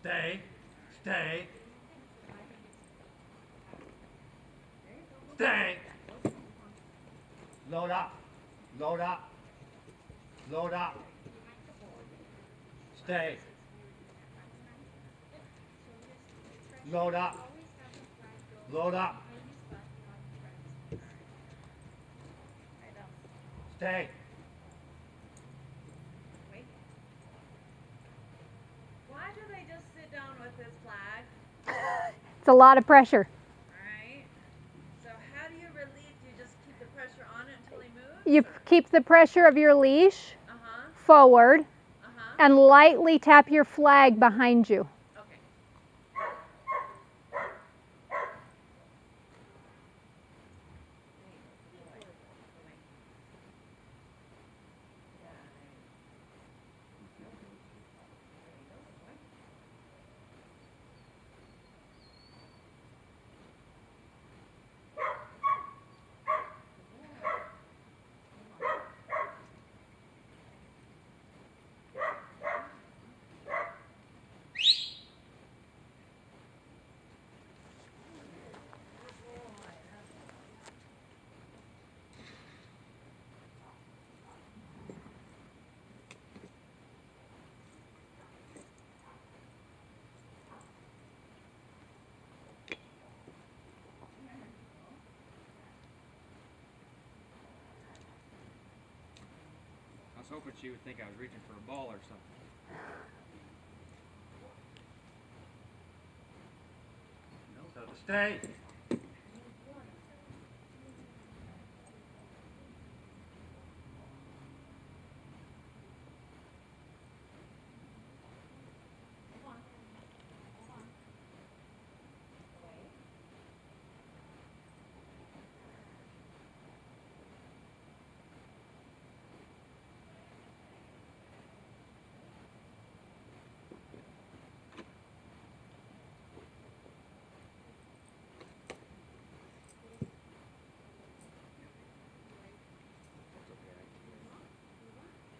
Stay. Stay. Stay. Load up. Load up. Load up. Stay. Load up. Load up. Stay. Why do they just sit down with this flag? It's a lot of pressure. Alright. So how do you relieve? Do you just keep the pressure on it until he moves? You keep the pressure of your leash forward Uh-huh. and lightly tap your flag behind you. Okay. I was hoping she would think I was reaching for a ball or something. So to stay.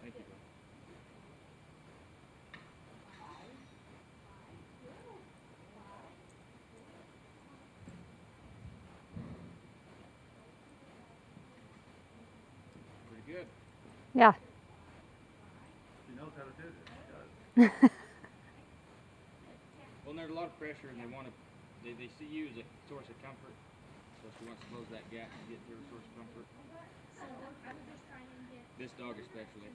Thank you. Pretty good. Yeah. She knows how to do this. She does. Well, there's a lot of pressure, and they see you as a source of comfort. So she wants to close that gap and get to her source of comfort. This dog especially.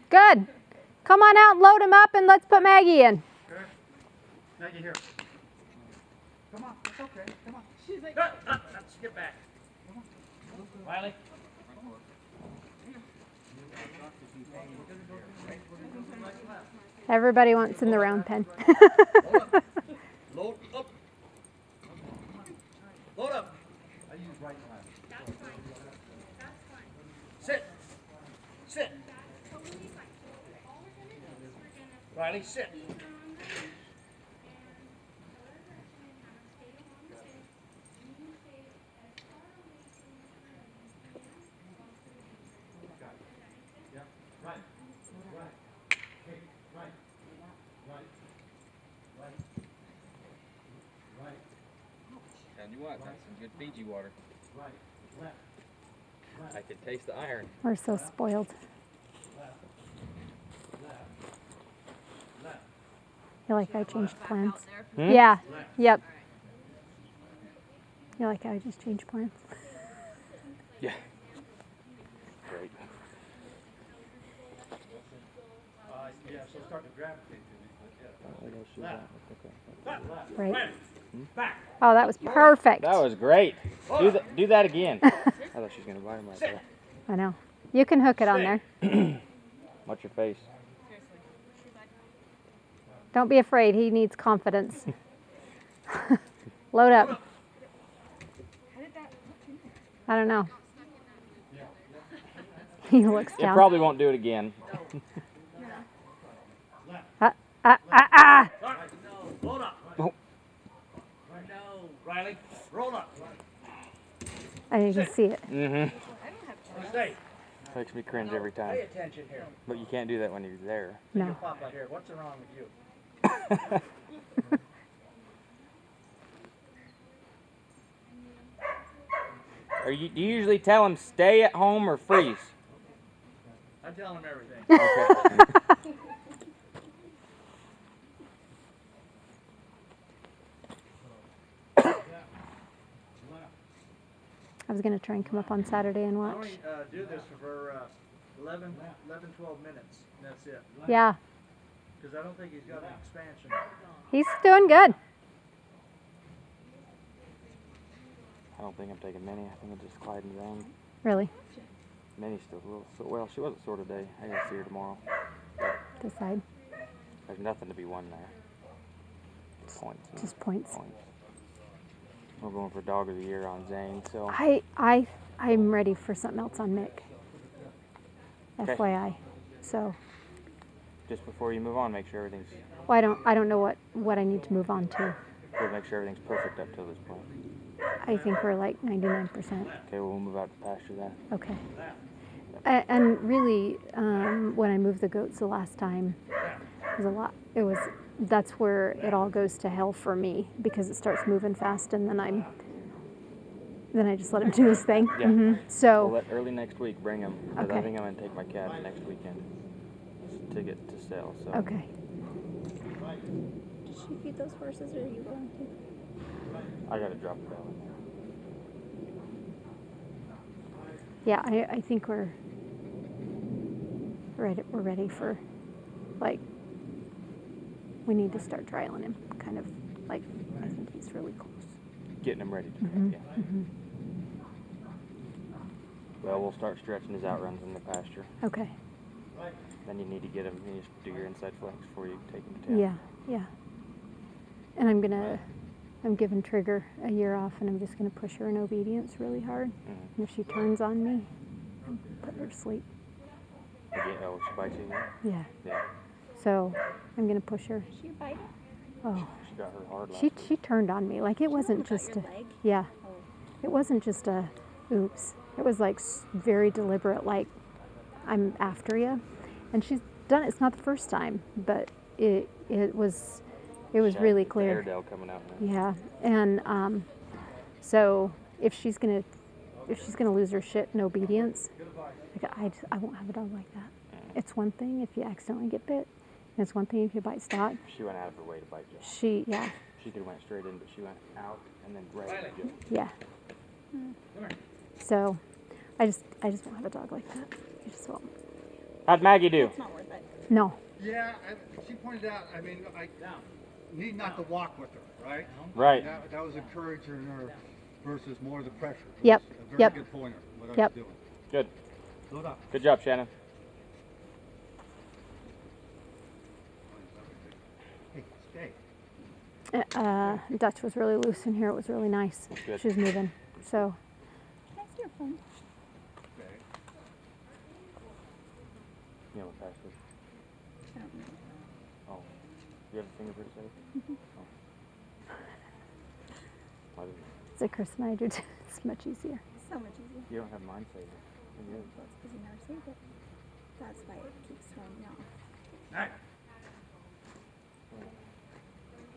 Good. Come on out and load him up and let's put Maggie in. Good. Maggie, here. Come on. It's okay. Come on. She's like, Let's get back. Riley. Everybody wants in the round pen. Load up. Load up. I use right and left. that's fine. That's fine. Sit. Sit. Riley, sit. Yeah. Right. Right. Hey, right. Right. Right. Right. Telling you what, that's some good Fiji water. Right. Left. I can taste the iron. We're so spoiled. Left. Left. You like I changed plans? Hmm? Yeah. Left. Yep. You like how I just changed plans? Yeah. Great. Yeah, she'll start to gravitate to me. But yeah. Left. Left. Right. Ready. Back. Oh, that was perfect. That was great. Do that again. I thought she was gonna bite him right there. I know. You can hook it on there. Watch your face. Don't be afraid. He needs confidence. Load up. I don't know. He looks It down. probably won't do it again. Ah, ah, ah, ah. Load up. Riley, roll up. I can see it. Mm-hmm. Stay. Makes me cringe every time. Pay attention here. But you can't do that when you're there. No. Your papa here. What's wrong with you? Do you usually tell him stay at home or freeze? I tell him everything. Okay. I was going to try and come up on Saturday and I watch. only do this for 11, 12 minutes. And that's it. Yeah, Because I don't think he's got an expansion. he's doing good. I don't think I'm taking Minnie. I think it's just Clyde and Zane. Really. Minnie's still a little well. She wasn't sore today. I gotta see her tomorrow. Decide. There's nothing to be won there. Points. Just points. We're going for Dog of the Year on Zane, so I'm ready for something else on Mick. Okay. FYI. So, just before you move on, make sure everything's well, I don't know what I need to move on to. we'll make sure everything's perfect up till this point. I think we're like 99%. Okay, we'll move out to pasture that. Okay. And really, when I moved the goats the last time, it was a lot. That's where it all goes to hell for me because it starts moving fast, and then I just let him do his thing. Yeah. Mm-hmm. So We'll let early next week bring him because I Okay. think I'm gonna take my calves next weekend to get to sell. So okay. Did she feed those horses, or are you going to? I gotta drop the bell in there. Yeah, I think we're ready. We're ready for, like, we need to start trialing him. Kind of like, I think he's really close. Getting him ready to Mhm, yeah. mhm. Well, we'll start stretching his outruns in the pasture. Okay. Then you need to get him. You need to do your inside flex before you take him to town. Yeah, yeah. And I'm giving Trigger a year off, and I'm just gonna push her in obedience really hard. Mhm. And if she turns on me, I'm putting her to sleep. Again, oh, she bites you again? Yeah. Yeah. So I'm gonna push her. Is she biting? Oh, She got her hard last she turned on me like it wasn't Got just your a leg? yeah. Oh. It wasn't just a oops. It was like very deliberate, like I'm after you. And she's done it. It's not the first time, but it was really The clear. Airedale coming out now. Yeah, and so if she's gonna lose her shit in obedience, like I won't have a dog like that. It's one thing if you accidentally get bit, and it's one thing if you bite stock. She went out of her way to bite you. She She could have went straight in, but she went out and then right at you. yeah. So I just won't have a dog like that. I just won't. How'd Maggie do? It's not worth it. No. Yeah, she pointed out, I mean, I need not to walk with her, right? Right. That was encouraging her versus more the pressure. It Yep, was a very yep. good pointer, what I Yep. was doing. Good. Load up. Good job, Shannon. Hey, stay. Dutch was really loose in here. It was really nice. Good. She was moving. So Can I see your phone? Okay. You know what password? I don't know. Oh. You have a fingerprint safe? Oh. Why didn't so Chris and I do too. It's much easier. So much easier. you don't have mine saved? You do. Well, it's because you never saved it. That's why it keeps throwing me off. Alright,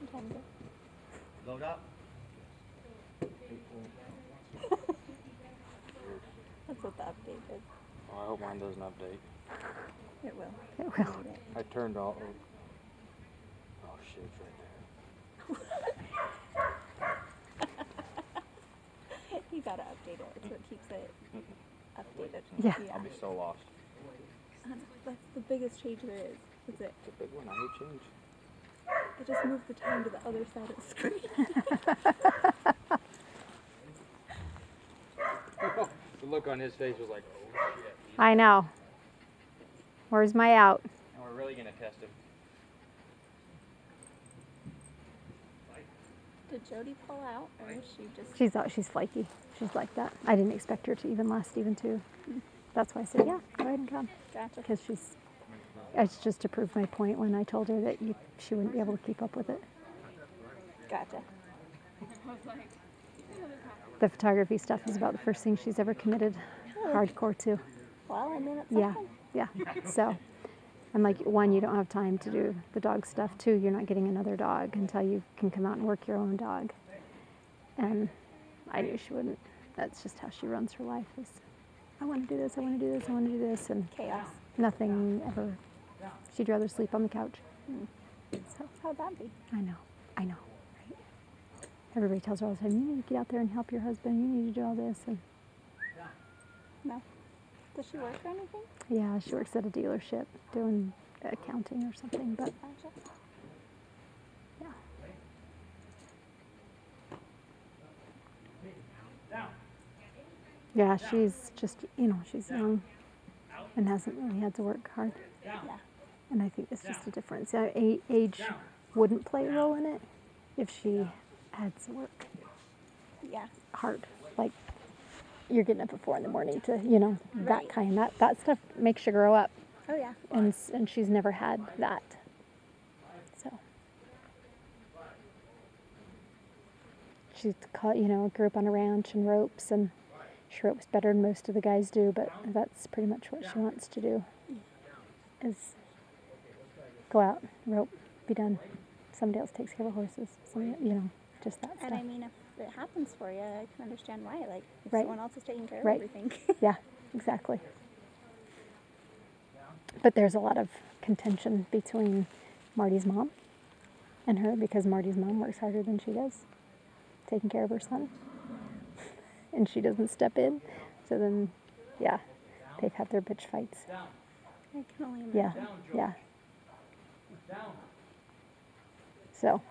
What time is it? load up. That's what the update is. Oh, I hope mine doesn't update. It will. It I will. need it. I turned all. Oh shit, it's right You gotta update it. It's what keeps it updated. Yeah. there. I'll be so lost. That's the biggest change there is. Is it? It's a big one. I hate change. I just moved the time to the other side of the screen. The look on his face was like, oh shit. I know. Where's my out? And we're really gonna test him. Did Jody pull out, or is she just? She's flaky. She's like that. I didn't expect her to even last even two. That's why I said, yeah, go ahead and come. Gotcha. Because it's just to prove my point when I told her that she wouldn't be able to keep up with it. Gotcha. The photography stuff is about the first thing she's ever committed hardcore to. Well, I mean, it's Yeah, something. yeah. So I'm like, one, you don't have time to do the dog stuff. Two, you're not getting another dog until you can come out and work your own dog. And I knew she wouldn't. That's just how she runs her life is, I want to do this, I want to do this, I want to do this. And Chaos. nothing ever, she'd rather sleep on the couch. So How'd that be? I know, right? Everybody tells her all the time, you need to get out there and help your husband, you need to do all this. And No. Does she work or anything? yeah, she works at a dealership doing accounting or something, but Gotcha. yeah. Yeah, she's just, she's young and hasn't really had to work hard. Yeah. And I think it's just a difference. Age wouldn't play a role in it if she had to work Yeah. hard. Like, you're getting up at 4 a.m. to, that kind. That stuff makes you grow up. Oh, yeah. And she's never had that. So she grew up on a ranch and ropes, and she ropes better than most of the guys do, but that's pretty much what she wants to do, is go out, rope, be done. Somebody else takes care of the horses. Just that And stuff. I mean, if it happens for you, I can understand why. Like, if Right. someone else is taking care of Right. everything. Yeah, exactly. But there's a lot of contention between Marty's mom and her, because Marty's mom works harder than she does, taking care of her son. And she doesn't step in. So then, yeah, they've had their bitch fights. I can only Yeah, imagine. yeah. So.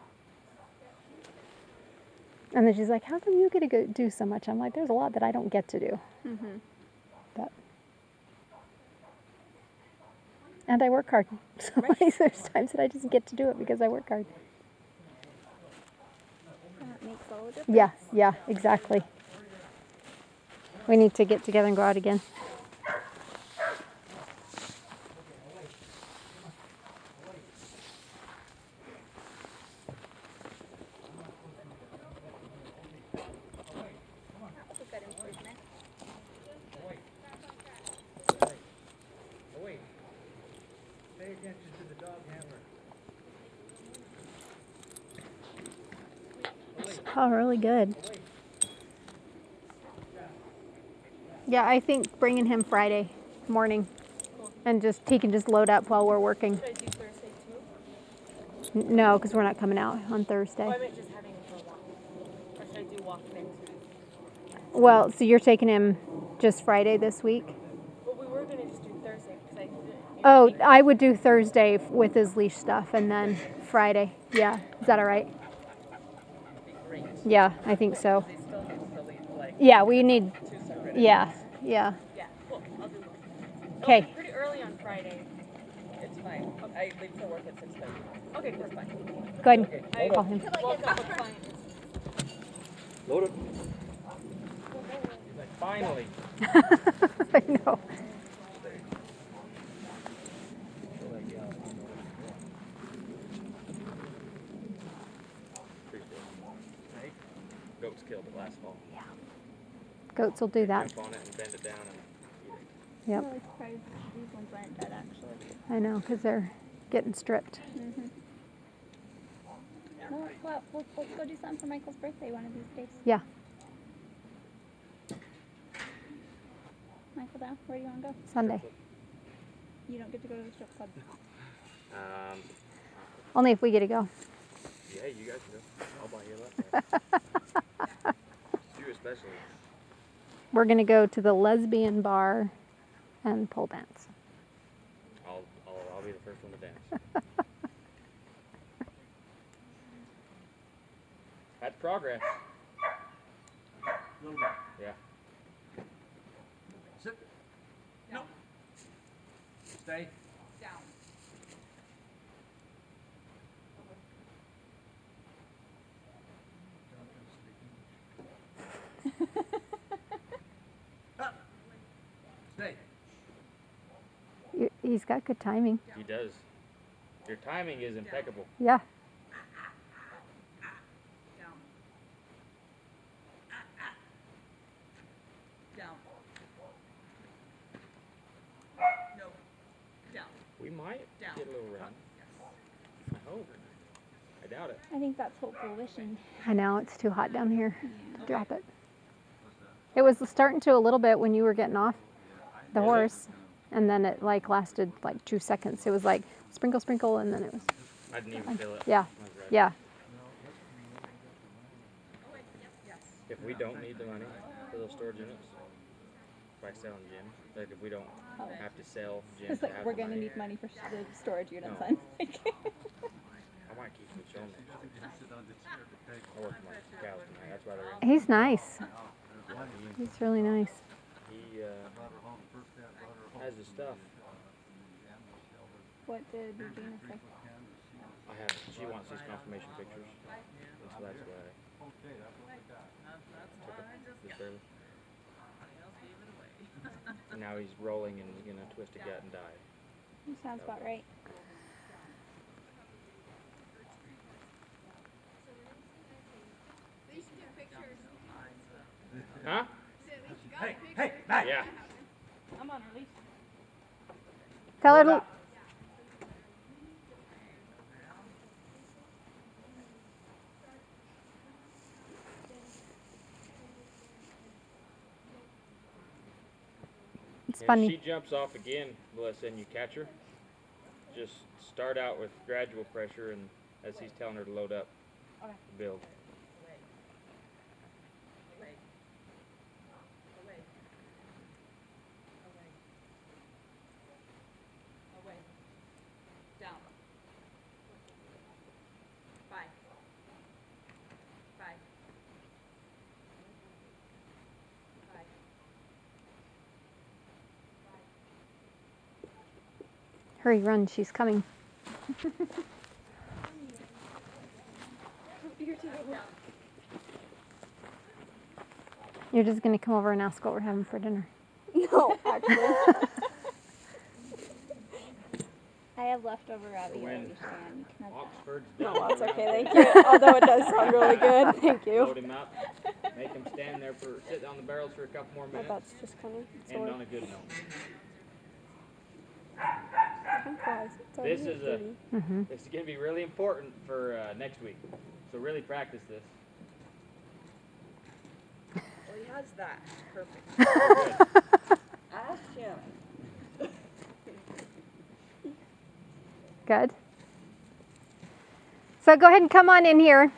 And then she's like, how come you get to go do so much? I'm like, there's a lot that I don't get to do. Mm-hmm. But. And I work hard. So there's times that I just get to do it because I work hard. That makes all the difference. Yeah, exactly. We need to get together and go out again. That was a good improvement. Wait. Pay attention to the dog handler. Oh, really good. Yeah, I think bringing him Friday morning, and he can just load up while we're working. Should I do Thursday too? No, because we're not coming out on Thursday. Oh, I meant just having him for a walk. Or should I do walk him into? Well, so you're taking him just Friday this week? Well, we were going to just do Thursday because I didn't. Oh, I would do Thursday with his leash stuff, and then Friday. Yeah, is that all right? Yeah, I think so. They still have to leave like Yeah, we need. 2 separate. Yeah. Yeah, cool. I'll do one. Okay. Pretty early on Friday. It's fine. I leave for work at 6:30. Okay, that's fine. Go ahead I and call him. woke up with client. Load it. Like, finally. I know. Goats killed it last fall. Goats will do that. Jump on it and bend it down and eat it. Yep. I'm really surprised these ones aren't dead, actually. I know, because they're getting stripped. Mm-hmm. Well, let's go do something for Michael's birthday one of these days. Yeah. Michael, down. Where do you want to go? Sunday. You don't get to go to the strip club. Only if we get to go. Yeah, you guys can go. I'll buy you a lunch. You especially. We're going to go to the lesbian bar and pole dance. I'll be the first one to dance. That's progress. Little bit. Yeah. Sit. No. Stay. Down. Up. Stay. He's got good timing. He does. Your timing is impeccable. Yeah. Down. We might Down. get a little rain. I hope. I doubt it. I think that's hopeful wishing. I know it's too hot down here. Drop it. It was starting to a little bit when you were getting off the horse, and then it like lasted like 2 seconds. It was like sprinkle, sprinkle, and then it was I didn't even feel it. yeah, I was ready. yeah. If we don't need the money for those storage units, by selling gyms, like if we don't have to sell gyms It's to like have we're the gonna money, need money for the storage units No. then. I might keep the children. I work with my cows tonight. That's why they're in. He's nice. He's really nice. He has his stuff. What did Regina say? She wants these confirmation pictures. And so that's why I took it just barely. And now he's rolling and he's gonna twist a gut and die. Sounds about right. Huh? Hey, hey, Matt. Yeah. I'm on release. Tell her to. It's And funny. if she jumps off again, Melissa, and you catch her, just start out with gradual pressure, and as he's telling her to load up, build. Down. 5. 5. 5. Hurry, run! She's coming. You're just gonna come over and ask what we're having for dinner. No, actually. I have leftover ravioli, Shan. You can have that. Oxford's No, done. that's okay, thank you. Although it does sound really good, thank you. Load him up, make him stand there sit on the barrels for a couple more But minutes, that's just kind of end on a good note. This is this is gonna be really important for next week, so really practice this. Well, he has that. Perfect. Good. Ask Shannon. Good. So go ahead and come on in here.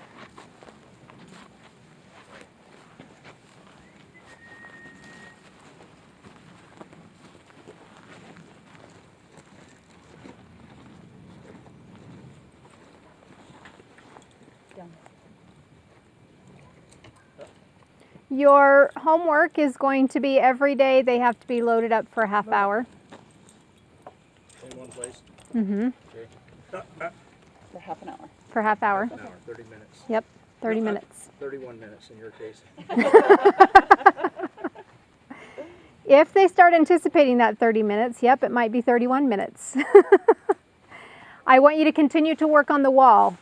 Your homework is going to be every day they have to be loaded up for a half hour. In one place. Mm-hmm. For half an hour. For a half hour. An hour, 30 minutes. Yep, 30 minutes. 31 minutes in your case. If they start anticipating that 30 minutes, yep, it might be 31 minutes. I want you to continue to work on the wall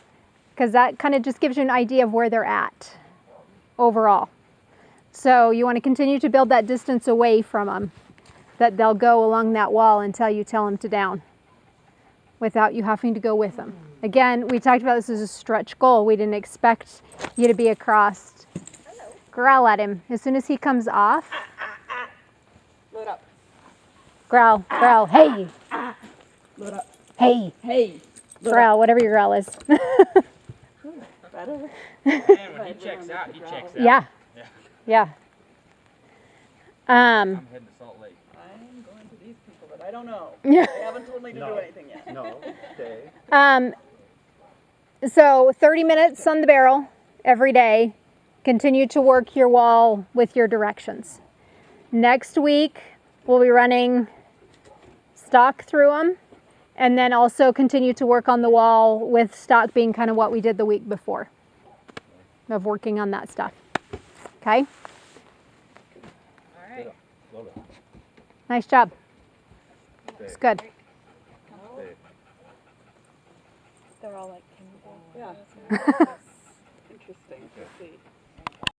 because that kind of just gives you an idea of where they're at overall. So you want to continue to build that distance away from them, that they'll go along that wall until you tell them to down without you having to go with them. Again, we talked about this as a stretch goal. We didn't expect you to be across. Growl at him. As soon as he comes off, Load up. growl, growl, hey, Load up. hey, Hey. growl, whatever your growl is. Better. Man, when he checks out, he checks out. Yeah, Yeah. yeah. I'm heading to Salt Lake. I'm going to these people that I don't know. Yeah. They haven't told me to do anything yet. No, okay. So 30 minutes on the barrel every day. Continue to work your wall with your directions. Next week, we'll be running stock through them, and then also continue to work on the wall with stock being kind of what we did the week before, of working on that stuff. Okay? All right. Load up. Nice job. Okay. It's good. Okay. They're all like, can you go? Yeah. Interesting to see.